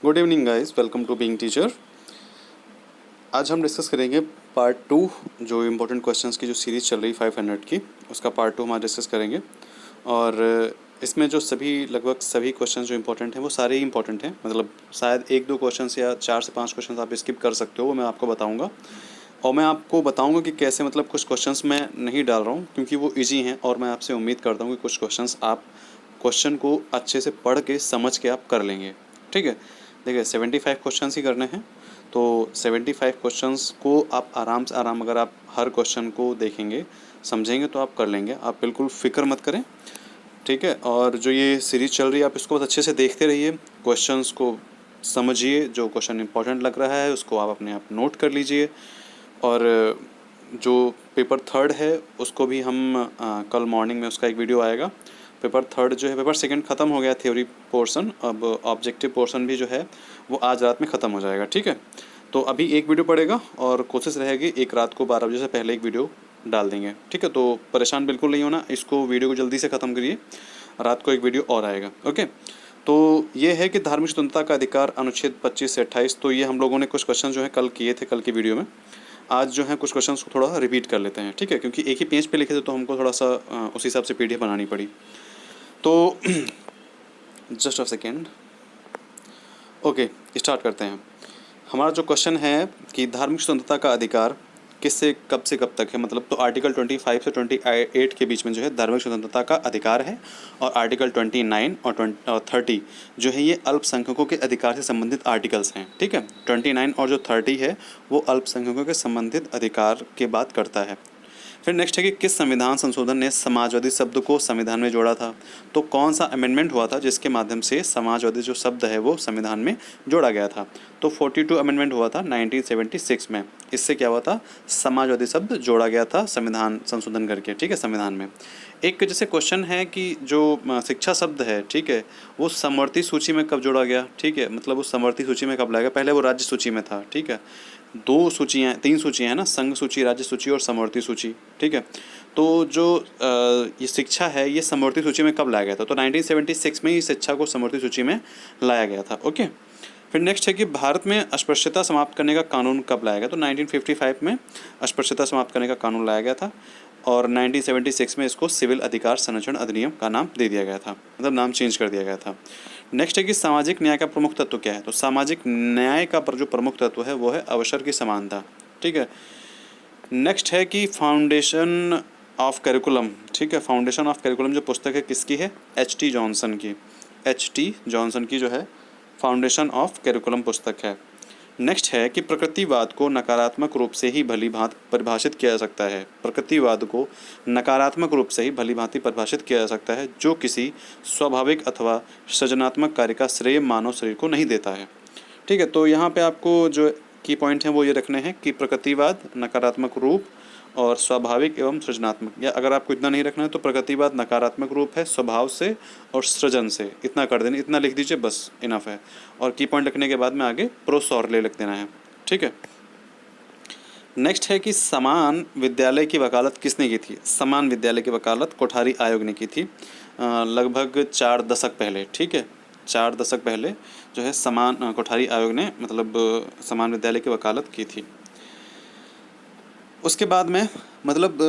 Good evening guys, welcome to Being Teacher. आज हम discuss करेंगे पार्ट 2, जो इम्पोर्टेंट क्वेश्चंस की जो सीरीज़ चल रही 500 की, उसका पार्ट 2 हम आज डिस्कस करेंगे। और इसमें जो लगभग सभी क्वेश्चंस जो इम्पोर्टेंट हैं वो सारे ही इम्पोर्टेंट हैं। मतलब शायद 1-2 क्वेश्चंस या 4 से 5 क्वेश्चंस आप स्किप कर सकते हो, वो मैं आपको बताऊँगा। और मैं आपको बताऊँगा कि कैसे, मतलब कुछ क्वेश्चंस मैं नहीं डाल रहा हूँ क्योंकि वो ईजी हैं, और मैं आपसे उम्मीद करता हूँ कि कुछ क्वेश्चंस आप क्वेश्चन को अच्छे से पढ़ के समझ के आप कर लेंगे। ठीक है, देखिए 75 क्वेश्चंस ही करने हैं, तो 75 क्वेश्चंस को आप आराम से अगर आप हर क्वेश्चन को देखेंगे, समझेंगे, तो आप कर लेंगे। आप बिल्कुल फ़िक्र मत करें, ठीक है। और जो ये सीरीज़ चल रही है, आप इसको बस अच्छे से देखते रहिए, क्वेश्चंस को समझिए, जो क्वेश्चन इंपॉर्टेंट लग रहा है उसको आप अपने आप नोट कर लीजिए। और जो पेपर थर्ड है उसको भी हम कल मॉर्निंग में उसका एक वीडियो आएगा। पेपर थर्ड जो है, पेपर सेकंड ख़त्म हो गया थ्योरी पोर्शन, अब ऑब्जेक्टिव पोर्शन भी जो है वो आज रात में ख़त्म हो जाएगा। ठीक है, तो अभी एक वीडियो पड़ेगा और कोशिश रहेगी एक रात को 12 बजे से पहले एक वीडियो डाल देंगे। ठीक है, तो परेशान बिल्कुल नहीं होना, इसको वीडियो को जल्दी से ख़त्म करिए, रात को एक वीडियो और आएगा। ओके, तो ये है कि धार्मिक स्वतंत्रता का अधिकार, अनुच्छेद 25 से 28। तो ये हम लोगों ने कुछ क्वेश्चन जो है कल किए थे, कल की वीडियो में। आज जो है कुछ क्वेश्चंस को थोड़ा रिपीट कर लेते हैं, ठीक है, क्योंकि एक ही पेज पे लिखे थे तो हमको थोड़ा सा उस हिसाब से पीडीएफ बनानी पड़ी। तो just a second. Okay, start करते हैं। हमारा जो क्वेश्चन है कि धार्मिक स्वतंत्रता का अधिकार किससे कब से कब तक है, मतलब तो आर्टिकल 25 से 28 के बीच में जो है धार्मिक स्वतंत्रता का अधिकार है, और आर्टिकल 29 और 30 जो है ये अल्पसंख्यकों के अधिकार से संबंधित आर्टिकल्स हैं। ठीक है, 29 और जो 30 है वो अल्पसंख्यकों के संबंधित अधिकार की बात करता है। फिर नेक्स्ट है कि किस संविधान संशोधन ने समाजवादी शब्द को संविधान में जोड़ा था। तो कौन सा अमेंडमेंट हुआ था जिसके माध्यम से समाजवादी जो शब्द है वो संविधान में जोड़ा गया था। तो 42 अमेंडमेंट हुआ था 1976 में। इससे क्या हुआ था, समाजवादी शब्द जोड़ा गया था संविधान संशोधन करके। ठीक है, संविधान में एक जैसे क्वेश्चन है कि जो शिक्षा शब्द है, ठीक है, वो समवर्ती सूची में कब जोड़ा गया। ठीक है, मतलब वो समवर्ती सूची में कब लाया गया, पहले वो राज्य सूची में था। ठीक है, 3 सूचियाँ हैं ना, संघ सूची, राज्य सूची और समवर्ती सूची। ठीक है, तो जो ये शिक्षा है ये समवर्ती सूची में कब लाया गया था, तो 1976 में ही शिक्षा को समवर्ती सूची में लाया गया था। ओके, फिर नेक्स्ट है कि भारत में अस्पृश्यता समाप्त करने का कानून कब लाया गया, तो 1955 में अस्पृश्यता समाप्त करने का कानून लाया गया था, और 1976 में इसको सिविल अधिकार संरक्षण अधिनियम का नाम दे दिया गया था, मतलब नाम चेंज कर दिया गया था। नेक्स्ट है कि सामाजिक न्याय का प्रमुख तत्व क्या है, तो सामाजिक न्याय का जो प्रमुख तत्व है वो है अवसर की समानता। ठीक है, नेक्स्ट है कि फाउंडेशन ऑफ करिकुलम। ठीक है, फाउंडेशन ऑफ करिकुलम जो पुस्तक है किसकी है, एच.टी. जॉनसन की। एच.टी. जॉनसन की जो है फाउंडेशन ऑफ करिकुलम पुस्तक है। नेक्स्ट है कि प्रकृतिवाद को नकारात्मक रूप से ही भली भांति परिभाषित किया जा सकता है। प्रकृतिवाद को नकारात्मक रूप से ही भली भांति परिभाषित किया जा सकता है जो किसी स्वाभाविक अथवा सृजनात्मक कार्य का श्रेय मानव शरीर को नहीं देता है। ठीक है, तो यहाँ पे आपको जो की पॉइंट हैं वो ये रखने हैं कि प्रकृतिवाद, नकारात्मक रूप और स्वाभाविक एवं सृजनात्मक, या अगर आपको इतना नहीं रखना है तो प्रकृतिवाद नकारात्मक रूप है स्वभाव से और सृजन से, इतना कर देना, इतना लिख दीजिए, बस इनफ है। और की पॉइंट लिखने के बाद में आगे प्रोस और ले लिख देना है। ठीक है, नेक्स्ट है कि समान विद्यालय की वकालत किसने की थी। समान विद्यालय की वकालत कोठारी आयोग ने की थी, लगभग 4 दशक पहले। ठीक है, 4 दशक पहले जो है समान कोठारी आयोग ने मतलब समान विद्यालय की वकालत की थी। उसके बाद में मतलब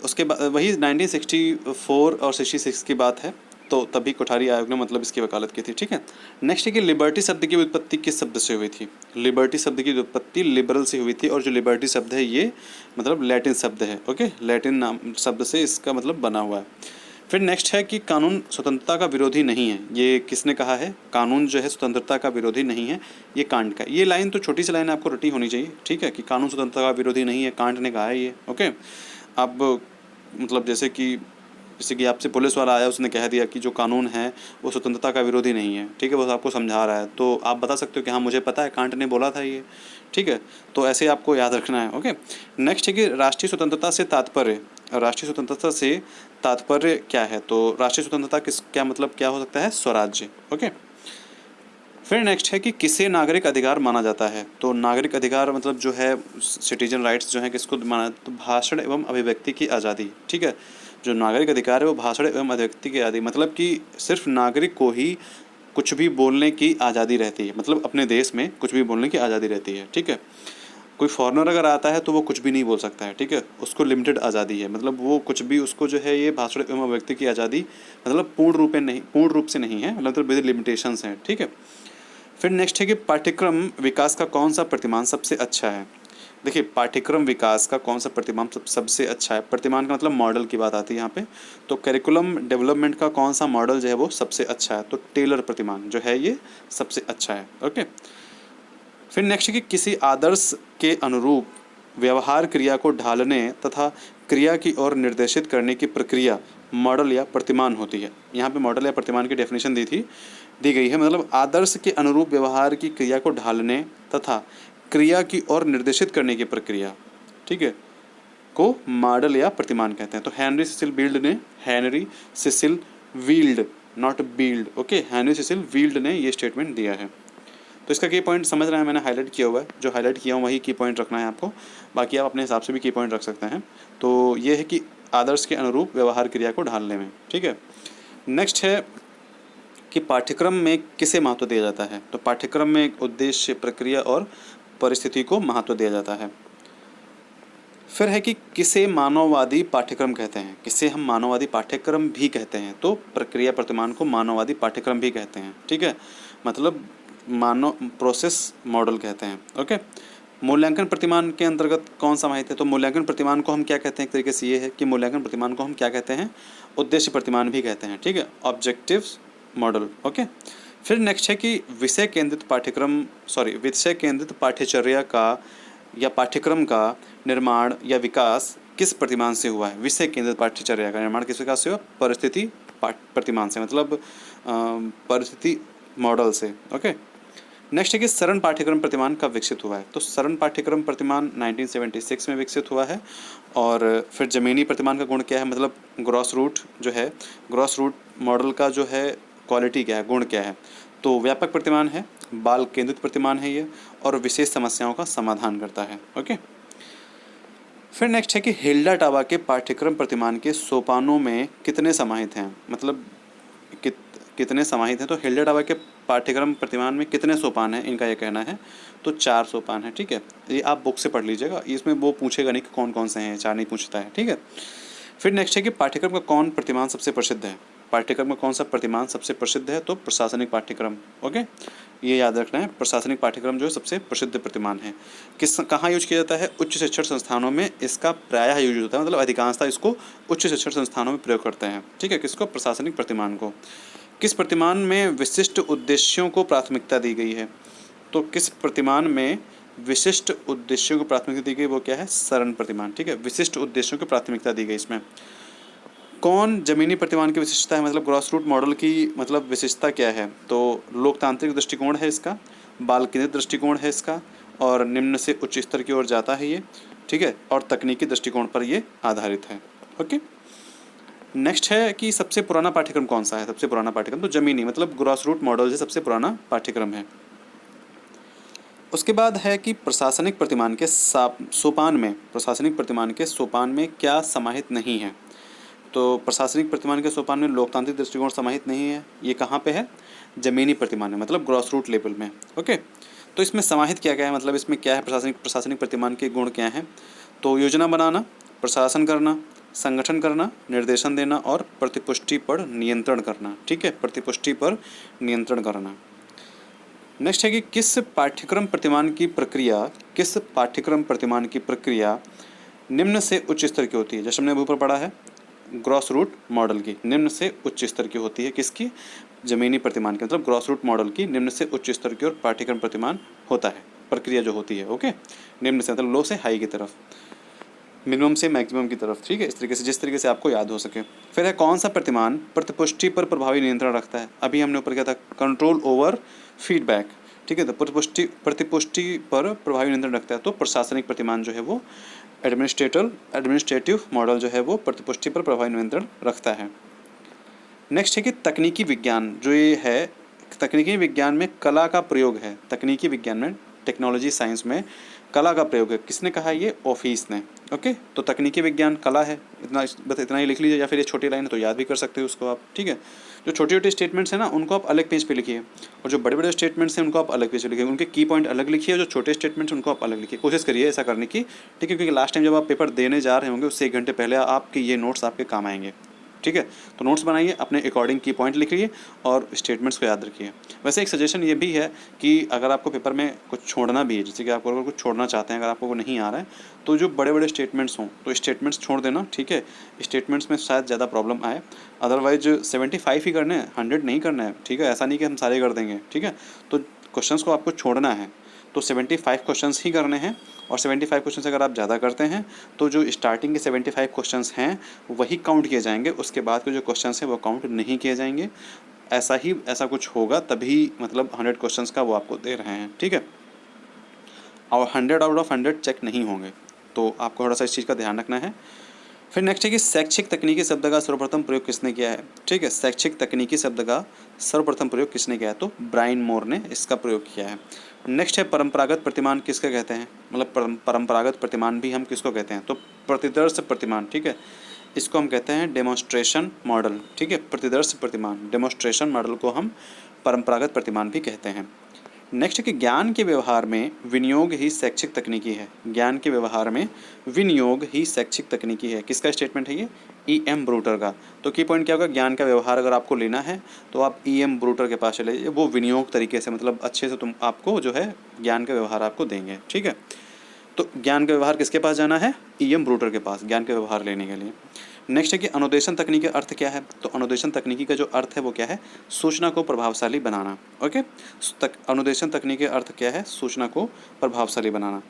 उसके बाद वही 1964 और 66 की बात है, तो तभी कोठारी आयोग ने मतलब इसकी वकालत की थी। ठीक है, नेक्स्ट है कि लिबर्टी शब्द की उत्पत्ति किस शब्द से हुई थी। लिबर्टी शब्द की उत्पत्ति लिबरल से हुई थी, और जो लिबर्टी शब्द है ये मतलब लैटिन शब्द है। ओके, लैटिन नाम शब्द से इसका मतलब बना हुआ है। फिर नेक्स्ट है कि कानून स्वतंत्रता का विरोधी नहीं है। ये किसने कहा है, कानून जो है स्वतंत्रता का विरोधी नहीं है, ये कांट का। ये लाइन तो छोटी सी लाइन आपको रटी होनी चाहिए। ठीक है, कि कानून स्वतंत्रता का विरोधी नहीं है, कांट ने कहा है ये। ओके, अब मतलब जैसे कि आपसे पुलिस वाला आया, उसने कह दिया कि जो कानून है वो स्वतंत्रता का विरोधी नहीं है। ठीक है, वो आपको समझा रहा है, तो आप बता सकते हो कि हाँ मुझे पता है, कांट ने बोला था ये। ठीक है, तो ऐसे आपको याद रखना है। ओके, नेक्स्ट है कि राष्ट्रीय स्वतंत्रता से तात्पर्य, राष्ट्रीय स्वतंत्रता से तात्पर्य क्या है, तो राष्ट्रीय स्वतंत्रता क्या मतलब क्या हो सकता है, स्वराज्य। ओके, फिर नेक्स्ट है कि किसे नागरिक अधिकार माना जाता है, तो नागरिक अधिकार मतलब जो है सिटीजन राइट्स जो है किसको माना, तो भाषण एवं अभिव्यक्ति की आज़ादी। ठीक है, जो नागरिक अधिकार है वो भाषण एवं अभिव्यक्ति की आज़ादी, मतलब कि सिर्फ नागरिक को ही कुछ भी बोलने की आज़ादी रहती है, मतलब अपने देश में कुछ भी बोलने की आज़ादी रहती है, ठीक है। कोई फॉरेनर अगर आता है तो वो कुछ भी नहीं बोल सकता है, ठीक है, उसको लिमिटेड आज़ादी है, मतलब वो कुछ भी, उसको जो है ये भाषण एवं अभिव्यक्ति की आज़ादी मतलब पूर्ण रूप से नहीं है, मतलब विद लिमिटेशंस हैं, ठीक है। फिर नेक्स्ट है कि पाठ्यक्रम विकास का कौन सा प्रतिमान सबसे अच्छा है। देखिए, पाठ्यक्रम विकास का कौन सा प्रतिमान सबसे अच्छा है, प्रतिमान का मतलब मॉडल की बात आती है यहाँ पे। तो करिकुलम डेवलपमेंट का कौन सा मॉडल जो है वो सबसे अच्छा है, तो टेलर प्रतिमान जो है ये सबसे अच्छा है, ओके। फिर नेक्स्ट है कि किसी आदर्श के अनुरूप व्यवहार क्रिया को ढालने तथा क्रिया की ओर निर्देशित करने की प्रक्रिया मॉडल या प्रतिमान होती है। यहाँ पे मॉडल या प्रतिमान की डेफिनेशन दी गई है, मतलब आदर्श के अनुरूप व्यवहार की क्रिया को ढालने तथा क्रिया की ओर निर्देशित करने की प्रक्रिया, ठीक है, को मॉडल या प्रतिमान कहते हैं। तो Henry Cecil Wyld, not Beeld, okay, Henry Cecil Wyld ने ये स्टेटमेंट दिया है। तो इसका की पॉइंट समझ रहे हैं, मैंने हाईलाइट किया हुआ है, जो हाईलाइट किया हूँ वही की पॉइंट रखना है आपको, बाकी आप अपने हिसाब से भी की पॉइंट रख सकते हैं। तो ये है कि आदर्श के अनुरूप व्यवहार क्रिया को ढालने में, ठीक है। नेक्स्ट है कि पाठ्यक्रम में किसे महत्व दिया जाता है। तो पाठ्यक्रम में एक उद्देश्य, प्रक्रिया और परिस्थिति को महत्व दिया जाता है। फिर है कि किसे मानववादी पाठ्यक्रम कहते हैं, किसे हम मानववादी पाठ्यक्रम भी कहते हैं। तो प्रक्रिया प्रतिमान को मानववादी पाठ्यक्रम भी कहते हैं, ठीक है, मतलब मानव प्रोसेस मॉडल कहते हैं, ओके। मूल्यांकन प्रतिमान के अंतर्गत कौन समाहित है। तो मूल्यांकन प्रतिमान को हम क्या कहते हैं, एक तरीके से ये है कि मूल्यांकन प्रतिमान को हम क्या कहते हैं, उद्देश्य प्रतिमान भी कहते हैं, ठीक है, ऑब्जेक्टिव्स मॉडल, ओके। फिर नेक्स्ट है कि विषय केंद्रित पाठ्यचर्या का या पाठ्यक्रम का निर्माण या विकास किस प्रतिमान से हुआ है। विषय केंद्रित पाठ्यचर्या का निर्माण किस विकास से हुआ, परिस्थिति प्रतिमान से, मतलब परिस्थिति मॉडल से, ओके। नेक्स्ट है कि सरण पाठ्यक्रम प्रतिमान कब विकसित हुआ है। तो सरण पाठ्यक्रम प्रतिमान 1976 में विकसित हुआ है। और फिर जमीनी प्रतिमान का गुण क्या है, मतलब ग्रॉस रूट जो है, ग्रॉस रूट मॉडल का जो है क्वालिटी क्या है, गुण क्या है। तो व्यापक प्रतिमान है, बाल केंद्रित प्रतिमान है ये, और विशेष समस्याओं का समाधान करता है, ओके। फिर नेक्स्ट है कि हिल्डा टाबा के पाठ्यक्रम प्रतिमान के सोपानों में कितने समाहित हैं, मतलब कितने समाहित हैं। तो हिल्डा टाबा के पाठ्यक्रम प्रतिमान में कितने सोपान हैं, इनका ये कहना है। तो 4 सोपान है, ठीक है, ये आप बुक से पढ़ लीजिएगा, इसमें वो पूछेगा नहीं कि कौन कौन से हैं, 4 नहीं पूछता है, ठीक है। फिर नेक्स्ट है कि पाठ्यक्रम का कौन प्रतिमान सबसे प्रसिद्ध है। पाठ्यक्रम में कौन सा प्रतिमान सबसे प्रसिद्ध है। तो प्रशासनिक पाठ्यक्रम, ओके, ये याद रखना है, प्रशासनिक पाठ्यक्रम जो है सबसे प्रसिद्ध प्रतिमान है। कहाँ यूज किया जाता है, उच्च शिक्षण संस्थानों में इसका प्रायः यूज होता है, मतलब अधिकांशतः इसको उच्च शिक्षण संस्थानों में प्रयोग करते हैं, ठीक है, किसको, प्रशासनिक प्रतिमान को। किस प्रतिमान में विशिष्ट उद्देश्यों को प्राथमिकता दी गई है। तो किस प्रतिमान में विशिष्ट उद्देश्यों को प्राथमिकता दी गई, वो क्या है, सरण प्रतिमान, ठीक है, विशिष्ट उद्देश्यों को प्राथमिकता दी गई इसमें। कौन जमीनी प्रतिमान की विशिष्टता है, मतलब ग्रॉस रूट मॉडल की मतलब विशेषता क्या है। तो लोकतांत्रिक दृष्टिकोण है इसका, बाल केंद्रित दृष्टिकोण है इसका, और निम्न से उच्च स्तर की ओर जाता है ये, ठीक है, और तकनीकी दृष्टिकोण पर ये आधारित है, ओके। नेक्स्ट है कि सबसे पुराना पाठ्यक्रम कौन सा है। सबसे पुराना पाठ्यक्रम तो जमीनी, मतलब ग्रॉस रूट मॉडल से सबसे पुराना पाठ्यक्रम है। उसके बाद है कि प्रशासनिक प्रतिमान के सोपान में, प्रशासनिक प्रतिमान के सोपान में क्या समाहित नहीं है। तो प्रशासनिक प्रतिमान के सोपान में लोकतांत्रिक दृष्टिकोण समाहित नहीं है। ये कहाँ पे है, जमीनी प्रतिमान में, मतलब ग्रॉस रूट लेवल में, ओके। तो इसमें समाहित क्या क्या है, मतलब इसमें क्या है, प्रशासनिक प्रतिमान के गुण क्या हैं। तो योजना बनाना, प्रशासन करना, संगठन करना, निर्देशन देना, और प्रतिपुष्टि पर नियंत्रण करना, ठीक है, प्रतिपुष्टि पर नियंत्रण करना। नेक्स्ट है कि किस पाठ्यक्रम प्रतिमान की प्रक्रिया निम्न से उच्च स्तर की होती है। जैसे हमने ऊपर पढ़ा है, ग्रॉस रूट मॉडल की निम्न से उच्च स्तर की होती है, किसकी, जमीनी प्रतिमान की, मतलब ग्रॉस रूट मॉडल की निम्न से उच्च स्तर की और पाठ्यक्रम प्रतिमान होता है, प्रक्रिया जो होती है, ओके, निम्न से मतलब लो से हाई की तरफ, मिनिमम से मैक्सिमम की तरफ, ठीक है, इस तरीके से, जिस तरीके से आपको याद हो सके। फिर है कौन सा प्रतिमान प्रतिपुष्टि पर प्रभावी नियंत्रण रखता है। अभी हमने ऊपर किया था कंट्रोल ओवर फीडबैक, ठीक है, तो प्रतिपुष्टि पर प्रभावी नियंत्रण रखता है। तो प्रशासनिक प्रतिमान जो है वो एडमिनिस्ट्रेटिव मॉडल जो है वो प्रतिपुष्टि पर प्रभावी नियंत्रण रखता है। नेक्स्ट है कि तकनीकी विज्ञान जो ये है, तकनीकी विज्ञान में कला का प्रयोग है। तकनीकी विज्ञान में, टेक्नोलॉजी साइंस में कला का प्रयोग है, किसने कहा है ये? ऑफिस ने। ओके, तो तकनीकी विज्ञान कला है, इतना बस इतना ही लिख लीजिए, या फिर ये छोटी लाइन है तो याद भी कर सकते हो उसको आप, ठीक है। जो छोटे छोटे स्टेटमेंट्स हैं ना उनको आप अलग पेज पे लिखिए, और जो बड़े बड़े स्टेटमेंट्स हैं उनको आप अलग पेज पे लिखिए, उनके की पॉइंट अलग लिखिए, और जो छोटे स्टेटमेंट्स उनको आप अलग लिखिए। कोशिश करिए ऐसा करने की, ठीक है, क्योंकि लास्ट टाइम जब आप पेपर देने जा रहे होंगे उससे 1 घंटे पहले आपके ये नोट्स आपके काम आएंगे, ठीक है। तो नोट्स बनाइए, अपने अकॉर्डिंग की पॉइंट लिखिए और स्टेटमेंट्स को याद रखिए। वैसे एक सजेशन ये भी है कि अगर आपको पेपर में कुछ छोड़ना भी है, जैसे कि आप अगर कुछ छोड़ना चाहते हैं, अगर आपको वो नहीं आ रहा है, तो जो बड़े बड़े स्टेटमेंट्स हों तो स्टेटमेंट्स छोड़ देना, ठीक है। स्टेटमेंट्स में शायद ज़्यादा प्रॉब्लम आए, अदरवाइज 75 ही करने हैं, 100 नहीं करना है, ठीक है। ऐसा नहीं कि हम सारे कर देंगे, ठीक है। तो क्वेश्चंस को आपको छोड़ना है, तो 75 क्वेश्चंस ही करने हैं, और 75 क्वेश्चंस अगर आप ज़्यादा करते हैं तो जो स्टार्टिंग के 75 क्वेश्चंस हैं वही काउंट किए जाएंगे, उसके बाद के जो क्वेश्चंस हैं वो काउंट नहीं किए जाएंगे। ऐसा कुछ होगा तभी मतलब 100 क्वेश्चंस का वो आपको दे रहे हैं, ठीक है। और 100 आउट ऑफ 100 चेक नहीं होंगे, तो आपको थोड़ा सा इस चीज़ का ध्यान रखना है। फिर नेक्स्ट है कि शैक्षिक तकनीकी शब्द का सर्वप्रथम प्रयोग किसने किया है, ठीक है। शैक्षिक तकनीकी शब्द का सर्वप्रथम प्रयोग किसने किया है? तो ब्रायन मोर ने इसका प्रयोग किया है। नेक्स्ट है परंपरागत प्रतिमान किसके कहते हैं, मतलब परंपरागत प्रतिमान भी हम किसको कहते हैं? तो प्रतिदर्श प्रतिमान, ठीक है, इसको हम कहते हैं डेमोन्स्ट्रेशन मॉडल, ठीक है। प्रतिदर्श प्रतिमान, डेमोन्स्ट्रेशन मॉडल को हम परंपरागत प्रतिमान भी कहते हैं। नेक्स्ट है कि ज्ञान के व्यवहार में विनियोग ही शैक्षिक तकनीकी है। ज्ञान के व्यवहार में विनियोग ही शैक्षिक तकनीकी है, किसका स्टेटमेंट है ये? E.M. ब्रूटर का। तो की पॉइंट क्या होगा? ज्ञान का व्यवहार अगर आपको लेना है तो आप E.M. ब्रूटर के पास चले जाइए, वो विनियोग तरीके से मतलब अच्छे से तुम आपको जो है ज्ञान का व्यवहार आपको देंगे, ठीक है। तो ज्ञान का व्यवहार किसके पास जाना है? E.M. ब्रूटर के पास, ज्ञान का व्यवहार लेने के लिए। नेक्स्ट है कि अनुदेशन तकनीकी का अर्थ क्या है? तो अनुदेशन तकनीकी का जो अर्थ है वो क्या है? सूचना को प्रभावशाली बनाना। ओके, अनुदेशन तकनीकी का अर्थ क्या है? सूचना को प्रभावशाली बनाना।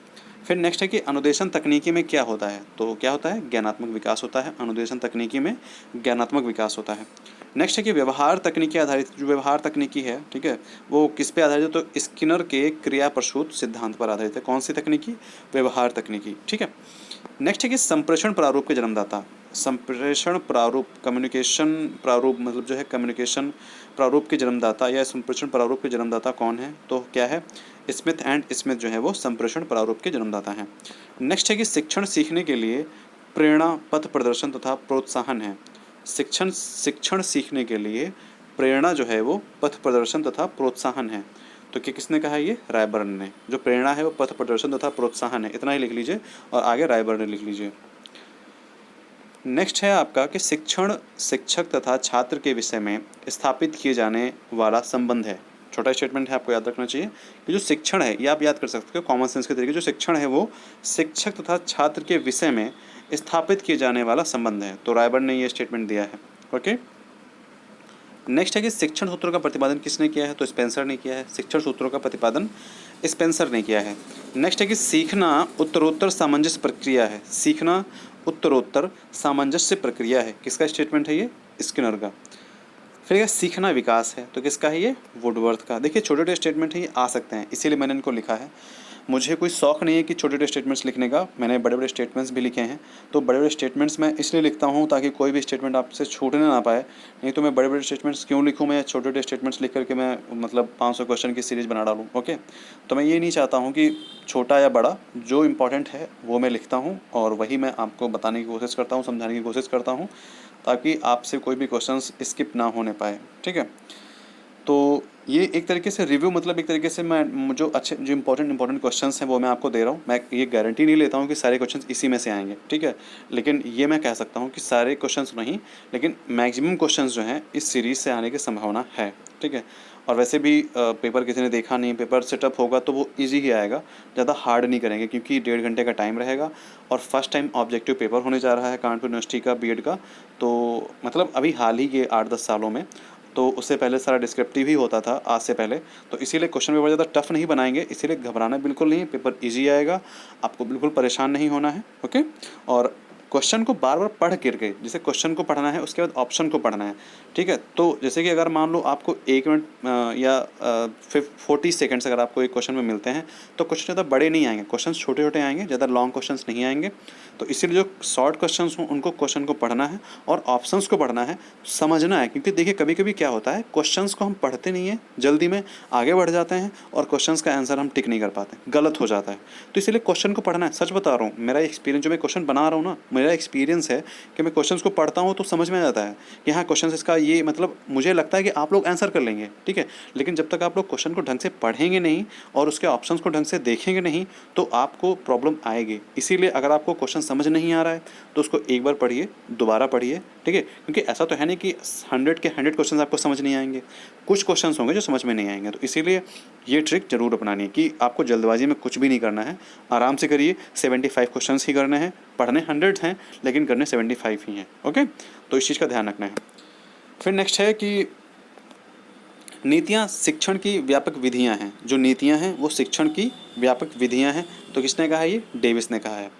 फिर नेक्स्ट है कि अनुदेशन तकनीकी में क्या होता है? तो क्या होता है? ज्ञानात्मक विकास होता है। अनुदेशन तकनीकी में ज्ञानात्मक विकास होता है। नेक्स्ट है कि व्यवहार तकनीकी आधारित, जो व्यवहार तकनीकी है, ठीक है, वो किस पे आधारित है? तो स्किनर के क्रिया प्रसूत सिद्धांत पर आधारित है। कौन सी तकनीकी? व्यवहार तकनीकी, ठीक है। नेक्स्ट है कि संप्रेषण प्रारूप के जन्मदाता। संप्रेषण प्रारूप, कम्युनिकेशन प्रारूप मतलब जो है कम्युनिकेशन प्रारूप के जन्मदाता या संप्रेषण प्रारूप के जन्मदाता कौन है? तो क्या है? स्मिथ एंड स्मिथ जो है वो संप्रेषण प्रारूप के जन्मदाता हैं। नेक्स्ट है कि शिक्षण सीखने के लिए प्रेरणा, पथ प्रदर्शन तथा प्रोत्साहन है। शिक्षण सीखने के लिए प्रेरणा जो है वो पथ प्रदर्शन तथा प्रोत्साहन है। तो क्या किसने कहा? ये रायबर्न ने। जो प्रेरणा है वो पथ प्रदर्शन तथा प्रोत्साहन है, इतना ही लिख लीजिए और आगे रायबर्न ने लिख लीजिए। नेक्स्ट है आपका कि शिक्षण शिक्षक तथा छात्र के विषय में स्थापित किए जाने वाला संबंध है। छोटा स्टेटमेंट है, आपको याद रखना चाहिए कि जो शिक्षण है ये आप याद कर सकते हो कॉमन सेंस के तरीके। जो शिक्षण है वो शिक्षक तथा छात्र के विषय में स्थापित किए जाने वाला संबंध है। तो रायबर्न ने ये स्टेटमेंट दिया है। ओके, नेक्स्ट है कि शिक्षण सूत्रों का प्रतिपादन किसने किया है? तो स्पेंसर ने किया है। शिक्षण सूत्रों का प्रतिपादन स्पेंसर ने किया है। नेक्स्ट है कि सीखना उत्तरोत्तर सामंजस्य प्रक्रिया है। सीखना उत्तरोत्तर सामंजस्य प्रक्रिया है, किसका स्टेटमेंट है ये? स्किनर का। फिर ये सीखना विकास है, तो किसका है ये? वुडवर्थ का। देखिए छोटे छोटे स्टेटमेंट है ये आ सकते हैं, इसीलिए मैंने इनको लिखा है। मुझे कोई शौक़ नहीं है कि छोटे छोटे स्टेटमेंट्स लिखने का, मैंने बड़े बड़े स्टेटमेंट्स भी लिखे हैं। तो बड़े बड़े स्टेटमेंट्स मैं इसलिए लिखता हूँ ताकि कोई भी स्टेटमेंट आपसे छूटने ना पाए। नहीं तो मैं बड़े बड़े स्टेटमेंट्स क्यों लिखूँ? मैं छोटे छोटे स्टेटमेंट्स लिख करके मैं मतलब 500 क्वेश्चन की सीरीज़ बना डालूँ। ओके, तो मैं ये नहीं चाहता हूँ कि छोटा या बड़ा, जो इम्पोर्टेंट है वो मैं लिखता हूँ और वही मैं आपको बताने की कोशिश करता हूँ, समझाने की कोशिश करता हूँ, ताकि आपसे कोई भी क्वेश्चंस स्किप ना होने पाए, ठीक है। तो ये एक तरीके से रिव्यू, मतलब एक तरीके से मैं जो इंपॉर्टेंट क्वेश्चंस हैं वो मैं आपको दे रहा हूँ। मैं ये गारंटी नहीं लेता हूँ कि सारे क्वेश्चंस इसी में से आएंगे, ठीक है, लेकिन ये मैं कह सकता हूँ कि सारे क्वेश्चंस नहीं, लेकिन मैक्सिमम क्वेश्चंस जो हैं इस सीरीज़ से आने की संभावना है, ठीक है। और वैसे भी पेपर किसी ने देखा नहीं, पेपर सेटअप होगा तो वो ईजी ही आएगा, ज़्यादा हार्ड नहीं करेंगे, क्योंकि 1.5 घंटे का टाइम रहेगा और फर्स्ट टाइम ऑब्जेक्टिव पेपर होने जा रहा है कानपुर यूनिवर्सिटी का बीएड का। तो मतलब अभी हाल ही के 8-10 सालों में, तो उससे पहले सारा डिस्क्रिप्टिव ही होता था आज से पहले। तो इसीलिए क्वेश्चन पेपर ज़्यादा टफ नहीं बनाएंगे, इसीलिए घबराना बिल्कुल नहीं, पेपर ईजी आएगा, आपको बिल्कुल परेशान नहीं होना है। ओके, और क्वेश्चन को बार बार पढ़ करके, जैसे क्वेश्चन को पढ़ना है उसके बाद ऑप्शन को पढ़ना है, ठीक है। तो जैसे कि अगर मान लो आपको 1 मिनट या 40 सेकेंड्स अगर आपको एक क्वेश्चन में मिलते हैं तो क्वेश्चन ज़्यादा बड़े नहीं आएंगे, क्वेश्चन छोटे छोटे आएंगे, ज़्यादा लॉन्ग क्वेश्चन नहीं आएंगे। तो इसीलिए जो शॉर्ट क्वेश्चन हों उनको क्वेश्चन को पढ़ना है और ऑप्शंस को पढ़ना है, समझना है। क्योंकि देखिए कभी कभी क्या होता है, क्वेश्चंस को हम पढ़ते नहीं हैं, जल्दी में आगे बढ़ जाते हैं और क्वेश्चंस का आंसर हम टिक नहीं कर पाते, गलत हो जाता है। तो इसलिए क्वेश्चन को पढ़ना है। सच बता रहा हूँ, मेरा एक्सपीरियंस, जो मैं क्वेश्चन बना रहा हूँ ना, मेरा एक्सपीरियंस है कि मैं क्वेश्चंस को पढ़ता हूँ तो समझ में आ जाता है कि हाँ क्वेश्चन इसका ये मतलब, मुझे लगता है कि आप लोग आंसर कर लेंगे, ठीक है। लेकिन जब तक आप लोग क्वेश्चन को ढंग से पढ़ेंगे नहीं और उसके ऑप्शंस को ढंग से देखेंगे नहीं तो आपको प्रॉब्लम आएगी। इसीलिए अगर आपको क्वेश्चन समझ नहीं आ रहा है तो उसको एक बार पढ़िए, दोबारा पढ़िए, ठीक है। क्योंकि ऐसा तो है नहीं कि 100 के 100 क्वेश्चन आपको समझ नहीं आएंगे, कुछ क्वेश्चंस होंगे जो समझ में नहीं आएंगे। तो इसीलिए ये ट्रिक जरूर अपनानी है कि आपको जल्दबाजी में कुछ भी नहीं करना है, आराम से करिए। 75 क्वेश्चंस ही करने हैं, पढ़ने 100 हैं लेकिन करने 75 ही हैं, ओके। तो इस चीज़ का ध्यान रखना है। फिर नेक्स्ट है कि नीतियाँ शिक्षण की व्यापक विधियाँ हैं। जो नीतियाँ हैं वो शिक्षण की व्यापक विधियाँ हैं। तो किसने कहा है? ये डेविस ने कहा है।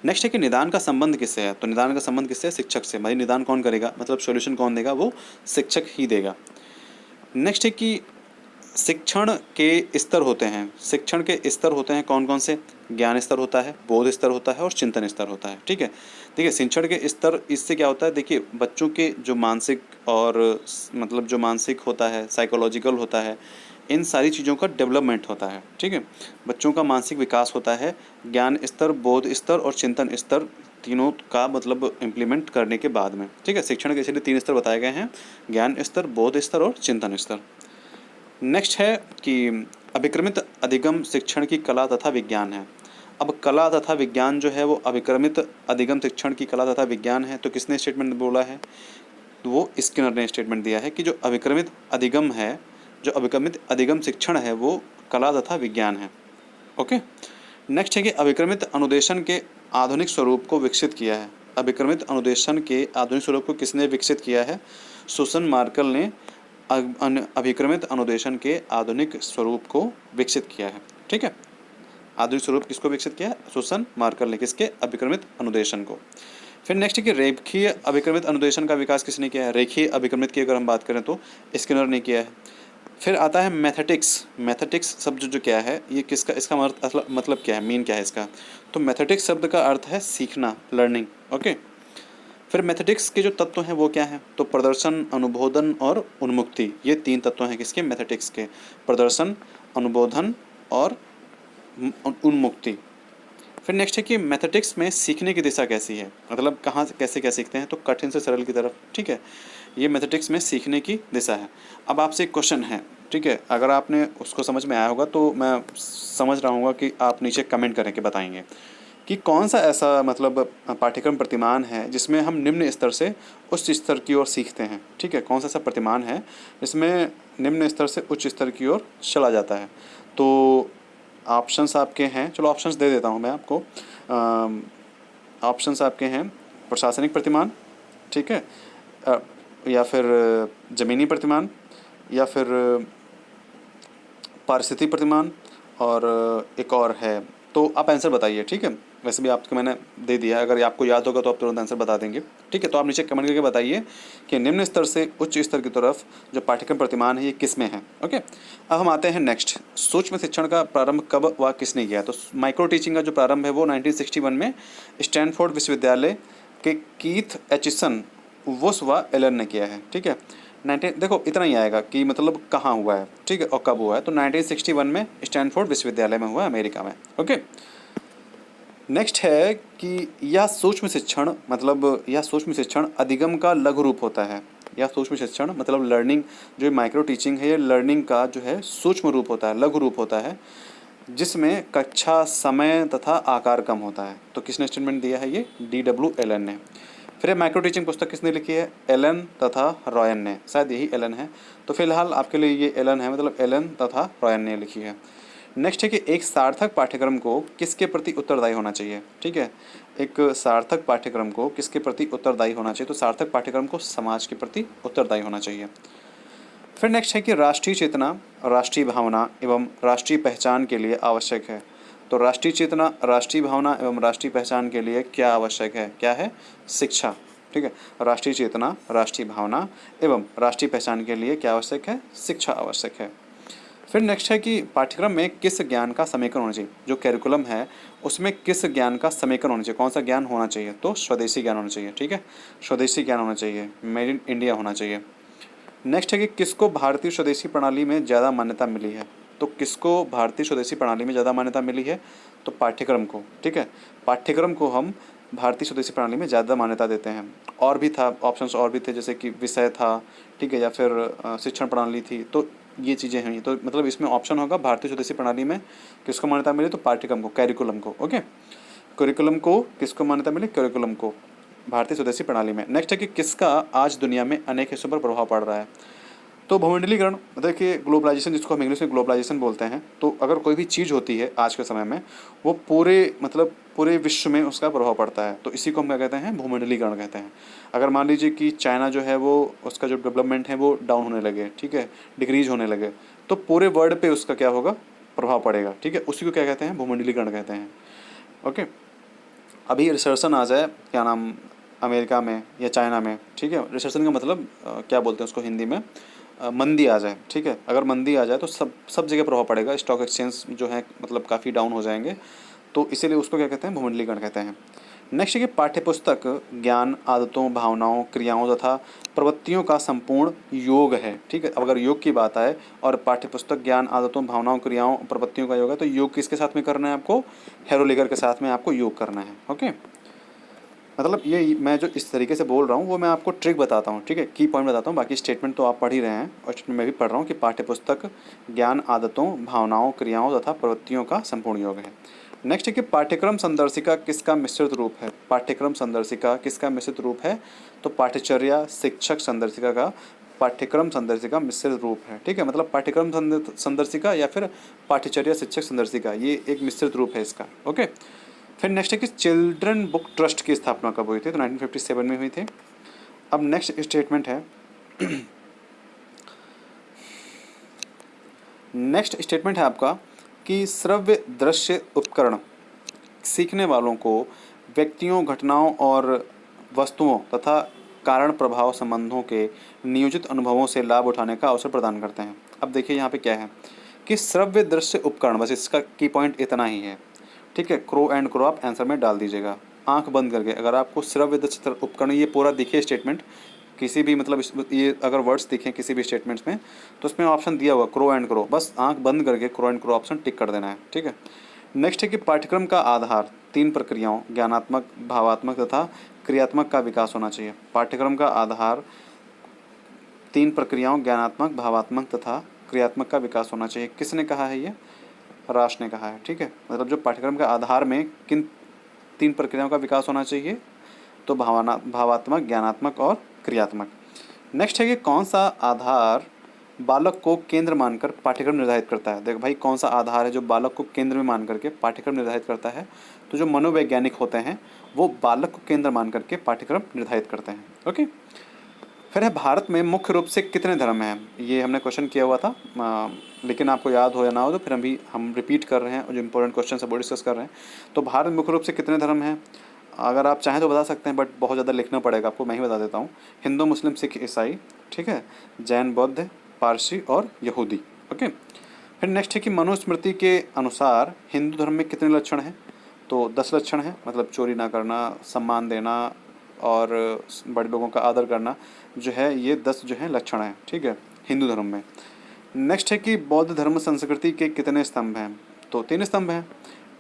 नेक्स्ट है कि निदान का संबंध किससे है? तो निदान का संबंध किससे है? शिक्षक से। भाई निदान कौन करेगा, मतलब सॉल्यूशन कौन देगा? वो शिक्षक ही देगा। नेक्स्ट है कि शिक्षण के स्तर होते हैं। शिक्षण के स्तर होते हैं कौन कौन से? ज्ञान स्तर होता है, बोध स्तर होता है और चिंतन स्तर होता है, ठीक है। देखिए शिक्षण के स्तर, इससे क्या होता है, देखिए बच्चों के जो मानसिक और मतलब जो मानसिक होता है, साइकोलॉजिकल होता है, इन सारी चीज़ों का डेवलपमेंट होता है, ठीक है। बच्चों का मानसिक विकास होता है ज्ञान स्तर, बोध स्तर और चिंतन स्तर, तीनों का मतलब इम्प्लीमेंट करने के बाद में, ठीक है। शिक्षण के इसलिए 3 स्तर बताए गए हैं, ज्ञान स्तर, बोध स्तर और चिंतन स्तर। नेक्स्ट है कि अभिक्रमित अधिगम शिक्षण की कला तथा विज्ञान है। अब कला तथा विज्ञान जो है वो अभिक्रमित अधिगम शिक्षण की कला तथा विज्ञान है। तो किसने स्टेटमेंट बोला है? तो वो स्किनर ने स्टेटमेंट दिया है कि जो अभिक्रमित अधिगम है, जो अभिक्रमित अधिगम शिक्षण है वो कला तथा विज्ञान है, ओके। नेक्स्ट है कि अभिक्रमित अनुदेशन के आधुनिक स्वरूप को विकसित किया है। अभिक्रमित अनुदेशन के आधुनिक स्वरूप को किसने विकसित किया है? सुसन मार्कल ने अभिक्रमित अनुदेशन के आधुनिक स्वरूप को विकसित किया है, ठीक है। आधुनिक स्वरूप किसको विकसित किया है? सुसन मार्कल ने। किसके? अभिक्रमित अनुदेशन को। फिर नेक्स्ट है कि रेखीय अभिक्रमित अनुदेशन का विकास किसने किया है? रेखीय अभिक्रमित की अगर हम बात करें तो स्किनर ने किया है। फिर आता है मैथेटिक्स। मैथेटिक्स शब्द जो क्या है, ये किसका, इसका मतलब क्या है, मीन क्या है इसका? तो मैथेटिक्स शब्द का अर्थ है सीखना, लर्निंग, ओके। फिर मैथेटिक्स के जो तत्व हैं वो क्या हैं? तो प्रदर्शन, अनुबोधन और उन्मुक्ति, ये 3 तत्व हैं किसके? मैथेटिक्स के। प्रदर्शन, अनुबोधन और उन्मुक्ति। फिर नेक्स्ट है कि मैथेटिक्स में सीखने की दिशा कैसी है, मतलब कहाँ कैसे क्या सीखते हैं? तो कठिन से सरल की तरफ, ठीक है। ये मैथेटिक्स में सीखने की दिशा है। अब आपसे एक क्वेश्चन है, ठीक है, अगर आपने उसको समझ में आया होगा तो मैं समझ रहा हूँ कि आप नीचे कमेंट करके बताएंगे कि कौन सा ऐसा मतलब पाठ्यक्रम प्रतिमान है जिसमें हम निम्न स्तर से उच्च स्तर की ओर सीखते हैं, ठीक है। कौन सा ऐसा प्रतिमान है जिसमें निम्न स्तर से उच्च स्तर की ओर चला जाता है? तो ऑप्शंस आपके हैं, चलो ऑप्शंस दे देता हूँ मैं आपको। ऑप्शंस आपके हैं प्रशासनिक प्रतिमान, ठीक है, या फिर ज़मीनी प्रतिमान, या फिर पारिस्थितिक प्रतिमान, और एक और है। तो आप आंसर बताइए, ठीक है। वैसे भी आपको मैंने दे दिया है, अगर आपको याद होगा तो आप तुरंत आंसर बता देंगे, ठीक है। तो आप नीचे कमेंट करके बताइए कि निम्न स्तर से उच्च स्तर की तरफ जो पाठ्यक्रम प्रतिमान है ये किस में है, ओके। अब हम आते हैं नेक्स्ट, सूक्ष्म शिक्षण का प्रारंभ कब व किसने किया? तो माइक्रो टीचिंग का जो प्रारंभ है वो 1961 में स्टैनफोर्ड विश्वविद्यालय के कीथ एचिसन, वुस व एलन ने किया है, ठीक है। 19 देखो इतना ही आएगा कि मतलब कहाँ हुआ है, ठीक है, और कब हुआ है। तो 1961 में स्टैनफोर्ड विश्वविद्यालय में हुआ है, अमेरिका में, ओके। नेक्स्ट है कि यह सूक्ष्म शिक्षण मतलब यह सूक्ष्म शिक्षण अधिगम का लघु रूप होता है। यह सूक्ष्म शिक्षण मतलब लर्निंग, जो माइक्रो टीचिंग है ये लर्निंग का जो है सूक्ष्म रूप होता है, लघु रूप होता है, जिसमें कक्षा, समय तथा आकार कम होता है। तो किसने स्टेटमेंट दिया है? ये D.W. एलन ने। फिर माइक्रो टीचिंग पुस्तक किसने लिखी है? एलन तथा रॉयन ने, शायद यही एलन है। तो फिलहाल आपके लिए ये एलन है, मतलब एलन तथा रॉयन ने लिखी है। नेक्स्ट है कि एक सार्थक पाठ्यक्रम को किसके प्रति उत्तरदायी होना चाहिए, ठीक है। एक सार्थक पाठ्यक्रम को किसके प्रति उत्तरदायी होना चाहिए? तो सार्थक पाठ्यक्रम को समाज के प्रति उत्तरदायी होना चाहिए। फिर नेक्स्ट है कि राष्ट्रीय चेतना, राष्ट्रीय भावना एवं राष्ट्रीय पहचान के लिए आवश्यक है। तो राष्ट्रीय चेतना, राष्ट्रीय भावना एवं राष्ट्रीय पहचान के लिए क्या आवश्यक है? क्या है? शिक्षा। ठीक है, राष्ट्रीय चेतना, राष्ट्रीय भावना एवं राष्ट्रीय पहचान के लिए क्या आवश्यक है? शिक्षा आवश्यक है। फिर नेक्स्ट है कि पाठ्यक्रम में किस ज्ञान का समीकरण होना चाहिए? जो कैरिकुलम है उसमें किस ज्ञान का समीकरण होना चाहिए? कौन सा ज्ञान होना चाहिए? तो स्वदेशी ज्ञान होना चाहिए। ठीक है, स्वदेशी ज्ञान होना चाहिए, मेड इन इंडिया होना चाहिए। नेक्स्ट है कि किसको भारतीय स्वदेशी प्रणाली में ज़्यादा मान्यता मिली है? तो किसको भारतीय स्वदेशी प्रणाली में ज़्यादा मान्यता मिली है? तो पाठ्यक्रम को। ठीक है, पाठ्यक्रम को हम भारतीय स्वदेशी प्रणाली में ज़्यादा मान्यता देते हैं। और भी था, ऑप्शंस और भी थे, जैसे कि विषय था, ठीक है, या फिर शिक्षण प्रणाली थी, तो ये चीज़ें हैं। तो मतलब इसमें ऑप्शन होगा भारतीय स्वदेशी प्रणाली में किसको मान्यता मिली? तो पाठ्यक्रम को, कैरिकुलम को। ओके, करिकुलम को किसको मान्यता मिली? करिकुलम को, भारतीय स्वदेशी प्रणाली में। नेक्स्ट है कि किसका आज दुनिया में अनेक हिस्सों पर प्रभाव पड़ रहा है? तो भूमंडलीकरण, देखिए ग्लोबलाइजेशन, जिसको हम इंग्लिश में ग्लोबलाइजेशन बोलते हैं, तो अगर कोई भी चीज़ होती है आज के समय में, वो पूरे विश्व में उसका प्रभाव पड़ता है, तो इसी को हम क्या कहते हैं? भूमंडलीकरण कहते हैं। अगर मान लीजिए कि चाइना जो है वो, उसका जो डेवलपमेंट है वो डाउन होने लगे, ठीक है, डिक्रीज होने लगे, तो पूरे वर्ल्ड पे उसका क्या होगा? प्रभाव पड़ेगा। ठीक है, उसी को क्या कहते हैं? भूमंडलीकरण कहते हैं। ओके, अभी रिसेशन आ जाए, क्या नाम, अमेरिका में या चाइना में, ठीक है, रिसेशन का मतलब क्या बोलते हैं उसको हिंदी में? मंदी आ जाए। ठीक है, अगर मंदी आ जाए तो सब जगह प्रभाव पड़ेगा, स्टॉक एक्सचेंज जो है मतलब काफ़ी डाउन हो जाएंगे, तो इसीलिए उसको क्या कहते हैं? भूमंडलीकरण कहते हैं। नेक्स्ट है कि पाठ्यपुस्तक ज्ञान, आदतों, भावनाओं, क्रियाओं तथा प्रवृत्तियों का संपूर्ण योग है। ठीक है, अब अगर योग की बात आए और पाठ्यपुस्तक ज्ञान, आदतों, भावनाओं, क्रियाओं, प्रवृत्तियों का योग है, तो योग किसके साथ में करना है आपको? हेरोलेगर के साथ में आपको योग करना है। ओके, मतलब ये मैं जो इस तरीके से बोल रहा हूँ वो मैं आपको ट्रिक बताता हूँ। ठीक है, की पॉइंट बताता हूँ, बाकी स्टेटमेंट तो आप पढ़ ही रहे हैं और स्टेटमेंट मैं भी पढ़ रहा हूँ कि पाठ्यपुस्तक ज्ञान, आदतों, भावनाओं, क्रियाओं तथा प्रवृत्तियों का संपूर्ण योग है। नेक्स्ट है कि पाठ्यक्रम संदर्शिका किसका मिश्रित रूप है? पाठ्यक्रम संदर्शिका किसका मिश्रित रूप है? तो पाठ्यचर्या शिक्षक संदर्शिका का पाठ्यक्रम संदर्शिका मिश्रित रूप है। ठीक है, मतलब पाठ्यक्रम संदर्शिका या फिर पाठ्यचर्या शिक्षक संदर्शिका, ये एक मिश्रित रूप है इसका। ओके, फिर नेक्स्ट है कि चिल्ड्रन बुक ट्रस्ट की स्थापना कब हुई थी? तो 1957 में हुई थी। अब नेक्स्ट स्टेटमेंट है नेक्स्ट स्टेटमेंट है आपका कि श्रव्य दृश्य उपकरण सीखने वालों को व्यक्तियों, घटनाओं और वस्तुओं तथा कारण प्रभाव संबंधों के नियोजित अनुभवों से लाभ उठाने का अवसर प्रदान करते हैं। अब देखिए यहाँ पे क्या है कि श्रव्य दृश्य उपकरण, बस इसका की पॉइंट इतना ही है। ठीक है, क्रो एंड क्रो आप आंसर में डाल दीजिएगा आंख बंद करके। अगर आपको श्रव्य दृश्य उपकरण ये पूरा दिखे स्टेटमेंट, किसी भी मतलब ये अगर वर्ड्स दिखें किसी भी स्टेटमेंट्स में, तो उसमें ऑप्शन दिया हुआ क्रो एंड क्रो, बस आंख बंद करके crow and crow option tick कर देना है। ठीक है, नेक्स्ट है कि पाठ्यक्रम का आधार 3 प्रक्रियाओं ज्ञानात्मक, भावात्मक तथा क्रियात्मक का विकास होना चाहिए। पाठ्यक्रम का आधार 3 प्रक्रियाओं ज्ञानात्मक, भावात्मक तथा क्रियात्मक का विकास होना चाहिए। किसने कहा है? ये राश ने कहा है। ठीक है, मतलब जो पाठ्यक्रम का आधार में किन 3 प्रक्रियाओं का विकास होना चाहिए? तो भावात्मक, ज्ञानात्मक और क्रियात्मक। नेक्स्ट है कि कौन सा आधार बालक को केंद्र मानकर पाठ्यक्रम निर्धारित करता है? देख भाई, कौन सा आधार है जो बालक को केंद्र में मान करके पाठ्यक्रम निर्धारित करता है? तो जो मनोवैज्ञानिक होते हैं वो बालक को केंद्र मान करके पाठ्यक्रम निर्धारित करते हैं। ओके, फिर है भारत में मुख्य रूप से कितने धर्म हैं? ये हमने क्वेश्चन किया हुआ था, लेकिन आपको याद हो या ना हो तो फिर हम रिपीट कर रहे हैं और जो इंपॉर्टेंट क्वेश्चन है वो डिस्कस कर रहे हैं। तो भारत में मुख्य रूप से कितने धर्म हैं? अगर आप चाहें तो बता सकते हैं, बट बहुत ज़्यादा लिखना पड़ेगा आपको, मैं ही बता देता हूँ। हिंदू, मुस्लिम, सिख, ईसाई, ठीक है, जैन, बौद्ध, पारसी और यहूदी। ओके, फिर नेक्स्ट है कि मनुस्मृति के अनुसार हिंदू धर्म में कितने लक्षण हैं? तो 10 लक्षण हैं, मतलब चोरी ना करना, सम्मान देना और बड़े लोगों का आदर करना, जो है ये 10 जो है लक्षण हैं। ठीक है, हिंदू धर्म में। नेक्स्ट है कि बौद्ध धर्म संस्कृति के कितने स्तंभ हैं? तो 3 स्तंभ हैं।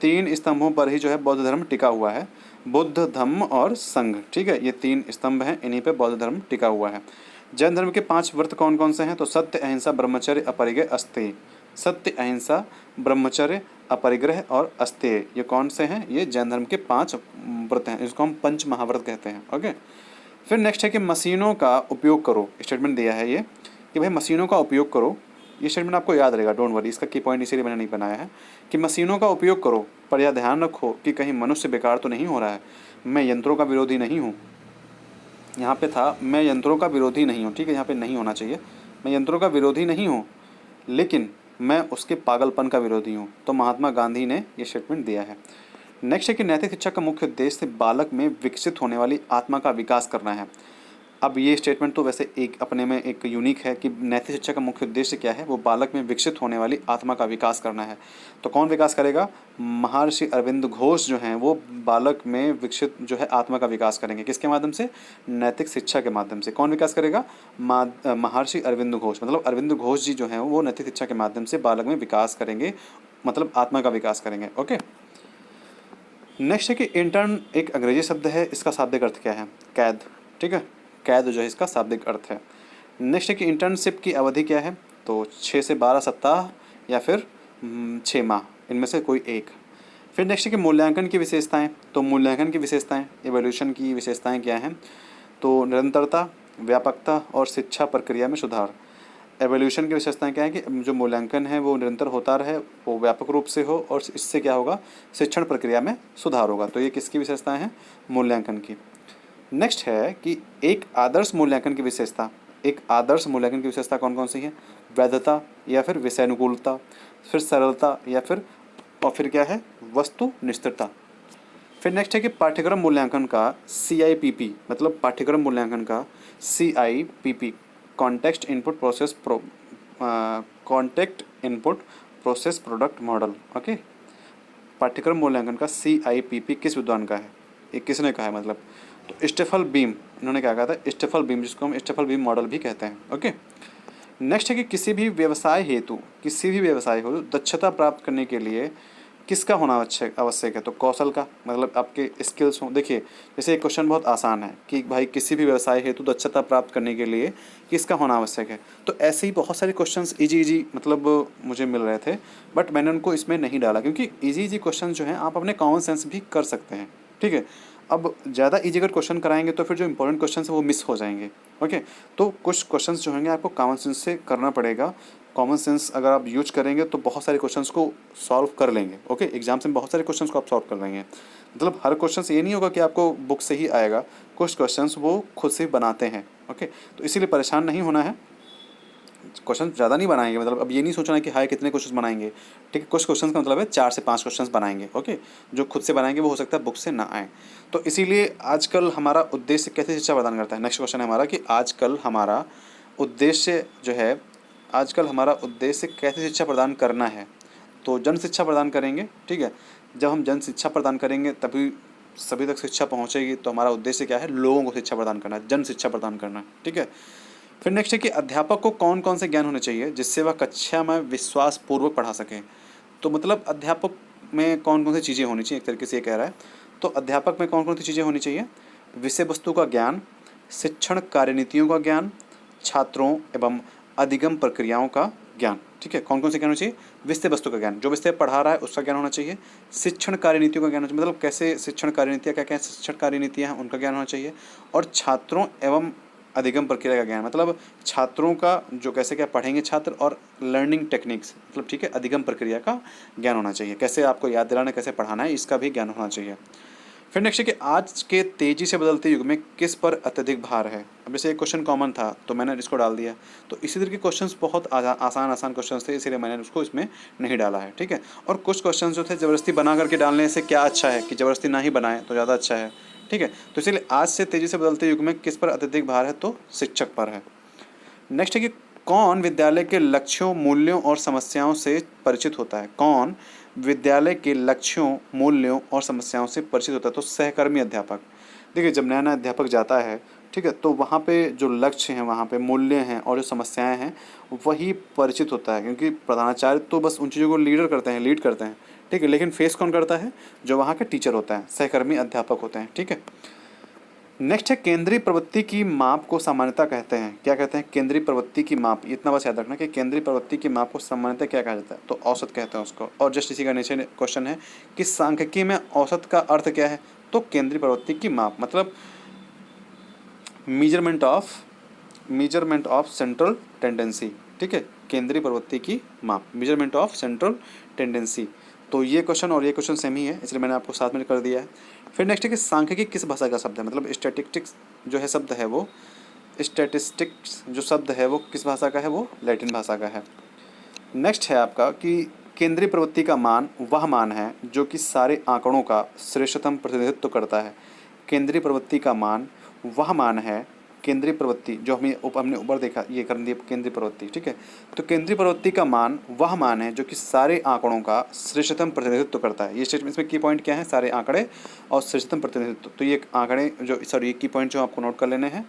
3 स्तंभों पर ही जो है बौद्ध धर्म टिका हुआ है, बुद्ध, धम्म और संघ। ठीक है, ये 3 स्तंभ हैं, इन्हीं पे बौद्ध धर्म टिका हुआ है। जैन धर्म के 5 व्रत कौन कौन से हैं? तो सत्य, अहिंसा, ब्रह्मचर्य, अपरिग्रह, अस्तेय। सत्य, अहिंसा, ब्रह्मचर्य, अपरिग्रह और अस्तेय, ये कौन से हैं? ये जैन धर्म के 5 व्रत हैं, इसको हम पंच महाव्रत कहते हैं। ओके, फिर नेक्स्ट है कि मशीनों का उपयोग करो, स्टेटमेंट दिया है ये कि भाई मशीनों का उपयोग करो। ये स्टेटमेंट आपको याद रहेगा, डोंट वरी, इसका की पॉइंट इसीलिए मैंने नहीं बनाया है कि मशीनों का उपयोग करो, पर यह ध्यान रखो कि कहीं मनुष्य बेकार तो नहीं हो रहा है। मैं यंत्रों का विरोधी नहीं हूँ, यहाँ पे था मैं यंत्रों का विरोधी नहीं हूँ। ठीक है, यहाँ पे नहीं होना चाहिए, मैं यंत्रों का विरोधी नहीं हूँ, लेकिन मैं उसके पागलपन का विरोधी हूँ। तो महात्मा गांधी ने ये स्टेटमेंट दिया है। नेक्स्ट है कि नैतिक शिक्षा का मुख्य उद्देश्य बालक में विकसित होने वाली आत्मा का विकास करना है। अब ये स्टेटमेंट तो वैसे एक अपने में एक यूनिक है कि नैतिक शिक्षा का मुख्य उद्देश्य क्या है, वो बालक में विकसित होने वाली आत्मा का विकास करना है। तो कौन विकास करेगा? महर्षि अरविंद घोष जो हैं वो बालक में विकसित जो है आत्मा का विकास करेंगे। किसके माध्यम से? नैतिक शिक्षा के माध्यम से। कौन विकास करेगा? महर्षि अरविंद घोष। मतलब अरविंद घोष जी जो हैं वो नैतिक शिक्षा के माध्यम से बालक में विकास करेंगे, मतलब आत्मा का विकास करेंगे। ओके। नेक्स्ट है कि इंटर्न एक अंग्रेजी शब्द है, इसका शाब्दिक अर्थ क्या है? कैद। ठीक है, कैद जो है इसका शाब्दिक अर्थ है। नेक्स्ट है कि इंटर्नशिप की अवधि क्या है? तो 6 से 12 सप्ताह या फिर 6 माह, इनमें से कोई एक। फिर नेक्स्ट है कि मूल्यांकन की विशेषताएं। तो मूल्यांकन की विशेषताएं, एवोल्यूशन की विशेषताएं क्या हैं? तो निरंतरता, व्यापकता और शिक्षा प्रक्रिया में सुधार। एवोल्यूशन की विशेषताएं क्या है कि जो मूल्यांकन है वो निरंतर होता रहे, वो व्यापक रूप से हो, और इससे क्या होगा? शिक्षण प्रक्रिया में सुधार होगा। तो ये किसकी विशेषताएं हैं? मूल्यांकन की। नेक्स्ट है कि एक आदर्श मूल्यांकन की विशेषता। एक आदर्श मूल्यांकन की विशेषता कौन कौन सी है? वैधता या फिर विषयानुकूलता, फिर सरलता या फिर क्या है? वस्तुनिष्ठता। फिर नेक्स्ट है कि पाठ्यक्रम मूल्यांकन का CIPP, मतलब पाठ्यक्रम मूल्यांकन का CIPP, context input process product model. Okay, पाठ्यक्रम मूल्यांकन का CIPP किस विद्वान का है? ये किसने कहा है मतलब? तो स्टेफल बीम, इन्होंने क्या कहा था? स्टेफल बीम, जिसको हम स्टेफल बीम मॉडल भी कहते हैं। ओके। नेक्स्ट है कि किसी भी व्यवसाय हेतु दक्षता प्राप्त करने के लिए किसका होना आवश्यक है? तो कौशल का, मतलब आपके स्किल्स हों। देखिए, जैसे एक क्वेश्चन बहुत आसान है कि भाई किसी भी व्यवसाय हेतु दक्षता प्राप्त करने के लिए किसका होना आवश्यक है? तो ऐसे ही बहुत सारे क्वेश्चंस इजी मतलब मुझे मिल रहे थे, बट मैंने उनको इसमें नहीं डाला क्योंकि इजी क्वेश्चन जो हैं आप अपने कॉमन सेंस भी कर सकते हैं। ठीक है, अब ज़्यादा इजी अगर क्वेश्चन कराएंगे तो फिर जो इंपॉर्टेंट क्वेश्चन है वो मिस हो जाएंगे। ओके, तो कुछ क्वेश्चंस जो होंगे आपको कॉमन सेंस से करना पड़ेगा। कॉमन सेंस अगर आप यूज करेंगे तो बहुत सारे क्वेश्चंस को सॉल्व कर लेंगे। ओके, एग्जाम्स में बहुत सारे क्वेश्चंस को आप सॉल्व कर लेंगे। मतलब हर क्वेश्चन ये नहीं होगा कि आपको बुक से ही आएगा, कुछ क्वेश्चंस वो खुद से बनाते हैं। ओके, तो इसीलिए परेशान नहीं होना है। क्वेश्चन ज़्यादा नहीं बनाएंगे, मतलब अब ये नहीं सोचना है कि हाय कितने क्वेश्चन बनाएंगे। ठीक है, कुछ क्वेश्चन का मतलब है 4 से 5 क्वेश्चन बनाएंगे। ओके, जो खुद से बनाएंगे वो हो सकता है बुक से ना आए। तो इसीलिए आजकल हमारा उद्देश्य कैसे शिक्षा प्रदान करता है? नेक्स्ट क्वेश्चन है हमारा कि आजकल हमारा उद्देश्य कैसे शिक्षा प्रदान करना है? तो जन शिक्षा प्रदान करेंगे। ठीक है, जब हम जन शिक्षा प्रदान करेंगे तभी सभी तक शिक्षा पहुंचेगी। तो हमारा उद्देश्य क्या है? लोगों को शिक्षा प्रदान करना है, जन शिक्षा प्रदान करना है। ठीक है, फिर नेक्स्ट है कि अध्यापक को कौन कौन से ज्ञान होने चाहिए जिससे वह कक्षा में विश्वास पूर्वक पढ़ा सके? तो मतलब अध्यापक में कौन कौन सी चीज़ें होनी चाहिए, एक तरीके से ये कह रहा है। तो अध्यापक में कौन कौन सी चीज़ें होनी चाहिए? विषय वस्तु का ज्ञान, शिक्षण कार्यनीतियों का ज्ञान, छात्रों एवं अधिगम प्रक्रियाओं का ज्ञान। ठीक है, कौन कौन से ज्ञान होना चाहिए? विषय वस्तु का ज्ञान, जो विषय पढ़ा रहा है उसका ज्ञान होना चाहिए। शिक्षण कार्यनीतियों का ज्ञान होना चाहिए, मतलब कैसे शिक्षण कार्यनीतियाँ, क्या क्या शिक्षण कार्यनीतियाँ हैं उनका ज्ञान होना चाहिए। और छात्रों एवं अधिगम प्रक्रिया का ज्ञान, मतलब छात्रों का जो कैसे क्या पढ़ेंगे छात्र, और लर्निंग टेक्निक्स, मतलब ठीक है, अधिगम प्रक्रिया का ज्ञान होना चाहिए। कैसे आपको याद दिलाना, कैसे पढ़ाना है, इसका भी ज्ञान होना चाहिए। फिर नेक्स्ट है कि आज के तेज़ी से बदलते युग में किस पर अत्यधिक भार है? अब जैसे एक क्वेश्चन कॉमन था तो मैंने इसको डाल दिया। तो इसी तरह के क्वेश्चंस बहुत आसान क्वेश्चंस थे, इसीलिए मैंने उसको इसमें नहीं डाला है। ठीक है, और कुछ क्वेश्चन जो थे ज़बरदस्ती बना करके डालने से क्या अच्छा है कि ज़बरदस्ती ना ही बनाएं तो ज़्यादा अच्छा है। ठीक है, तो इसीलिए आज से तेज़ी से बदलते युग में किस पर अत्यधिक भार है? तो शिक्षक पर है। नेक्स्ट है कि कौन विद्यालय के लक्ष्यों, मूल्यों और समस्याओं से परिचित होता है? कौन विद्यालय के लक्ष्यों, मूल्यों और समस्याओं से परिचित होता है? तो सहकर्मी अध्यापक। देखिए, जब नया नया अध्यापक जाता है, ठीक है, तो वहाँ पे जो लक्ष्य हैं, वहाँ पे मूल्य हैं और जो समस्याएं हैं वही परिचित होता है, क्योंकि प्रधानाचार्य तो बस उन चीज़ों को लीड करते हैं। ठीक है, लेकिन फेस कौन करता है? जो वहाँ के टीचर होता है, सहकर्मी अध्यापक होते हैं। ठीक है, नेक्स्ट है केंद्रीय प्रवृत्ति की माप को सामान्यतः कहते हैं। क्या कहते हैं? केंद्रीय प्रवृत्ति की माप। इतना बस याद रखना कि केंद्रीय प्रवृत्ति की माप को सामान्यतः क्या कहा जाता है? तो औसत कहते हैं उसको। और जस्ट इसी का नीचे क्वेश्चन है कि सांख्यिकी में औसत का अर्थ क्या है? तो केंद्रीय प्रवृत्ति की माप मतलब मेजरमेंट ऑफ सेंट्रल टेंडेंसी। ठीक है, केंद्रीय प्रवृत्ति की माप, मेजरमेंट ऑफ सेंट्रल टेंडेंसी। तो ये क्वेश्चन और ये क्वेश्चन सेम ही है, इसलिए मैंने आपको साथ में कर दिया है। फिर नेक्स्ट है कि सांख्यिकी किस भाषा का शब्द है? मतलब स्टैटिस्टिक्स जो है शब्द है वो किस भाषा का है? वो लैटिन भाषा का है। नेक्स्ट है आपका कि केंद्रीय प्रवृत्ति का मान वह मान है जो कि सारे आंकड़ों का श्रेष्ठतम प्रतिनिधित्व करता है। केंद्रीय प्रवृत्ति का मान वह मान है, केंद्रीय प्रवृत्ति जो हमने ऊपर देखा, ये कर दी केंद्रीय प्रवृत्ति, ठीक है। तो केंद्रीय प्रवृत्ति का मान वह मान है जो कि सारे आंकड़ों का श्रेष्ठतम प्रतिनिधित्व करता है। ये स्टेटमेंट, इसमें की पॉइंट क्या है, सारे आंकड़े और श्रेष्ठतम प्रतिनिधित्व। तो ये आंकड़े जो, सॉरी, ये की पॉइंट जो आपको नोट कर लेने हैं।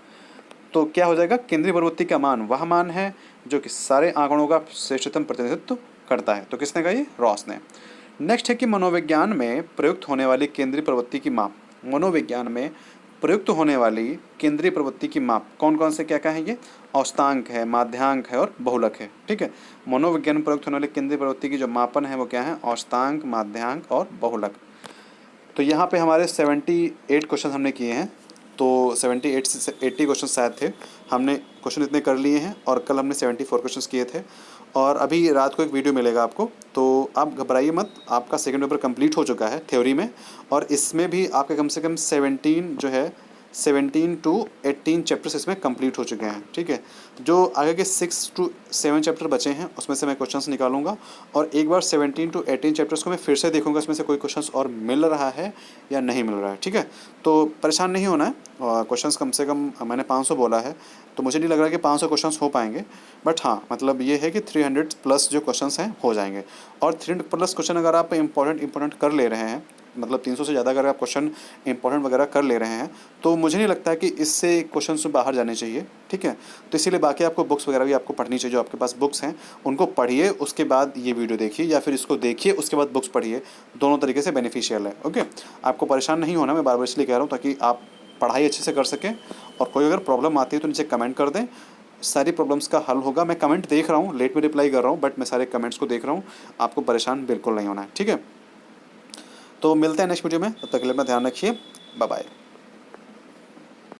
तो क्या हो जाएगा, केंद्रीय प्रवृत्ति का मान वह मान है जो कि सारे आंकड़ों का श्रेष्ठतम प्रतिनिधित्व करता है। तो किसने कहा, ये रॉस ने। नेक्स्ट है कि मनोविज्ञान में प्रयुक्त होने वाली केंद्रीय प्रवृत्ति की माप। मनोविज्ञान में प्रयुक्त होने वाली केंद्रीय प्रवृत्ति की माप कौन कौन से क्या क्या है, ये औस्तांक है, माध्यांक है और बहुलक है, ठीक है। मनोविज्ञान में प्रयुक्त होने वाली केंद्रीय प्रवृत्ति की जो मापन है वो क्या है, औस्तांक, माध्यांक और बहुलक। तो यहाँ पे हमारे 78 क्वेश्चन हमने किए हैं। तो 78 से 80 क्वेश्चन शायद थे, हमने क्वेश्चन इतने कर लिए हैं और कल हमने 74 क्वेश्चन किए थे। और अभी रात को एक वीडियो मिलेगा आपको, तो आप घबराइए मत, आपका सेकंड पेपर कंप्लीट हो चुका है थ्योरी में, और इसमें भी आपके कम से कम 17 जो है 17 to 18 चैप्टर्स इसमें कंप्लीट हो चुके हैं, ठीक है। जो आगे के 6 to 7 चैप्टर बचे हैं उसमें से मैं क्वेश्चंस निकालूंगा और एक बार 17 to 18 चैप्टर्स को मैं फिर से देखूंगा इसमें से कोई क्वेश्चंस और मिल रहा है या नहीं मिल रहा है, ठीक है। तो परेशान नहीं होना है, और क्वेश्चंस कम से कम मैंने 500 बोला है, तो मुझे नहीं लग रहा कि 500 क्वेश्चंस हो पाएंगे, बट हाँ मतलब ये है कि 300 प्लस जो क्वेश्चंस हैं हो जाएंगे। और 300 प्लस क्वेश्चन अगर आप इंपॉर्टेंट कर ले रहे हैं, मतलब 300 से ज़्यादा अगर आप क्वेश्चन इंपॉर्टेंट वगैरह कर ले रहे हैं, तो मुझे नहीं लगता है कि इससे क्वेश्चन से बाहर जाने चाहिए, ठीक है। तो इसीलिए बाकी आपको बुक्स वगैरह भी आपको पढ़नी चाहिए, जो आपके पास बुक्स हैं उनको पढ़िए, उसके बाद ये वीडियो देखिए, या फिर इसको देखिए उसके बाद बुक्स पढ़िए, दोनों तरीके से बेनिफिशियल है, ओके। आपको परेशान नहीं होना, मैं बार बार इसलिए कह रहा हूँ ताकि आप पढ़ाई अच्छे से कर सकें। और कोई अगर प्रॉब्लम आती है तो नीचे कमेंट कर दें, सारी प्रॉब्लम्स का हल होगा। मैं कमेंट देख रहा हूँ, लेट में रिप्लाई कर रहा हूँ, बट मैं सारे कमेंट्स को देख रहा हूँ, आपको परेशान बिल्कुल नहीं होना है, ठीक है। तो मिलते हैं नेक्स्ट वीडियो में, तब तक के लिए अपना ध्यान रखिए, बाय बाय।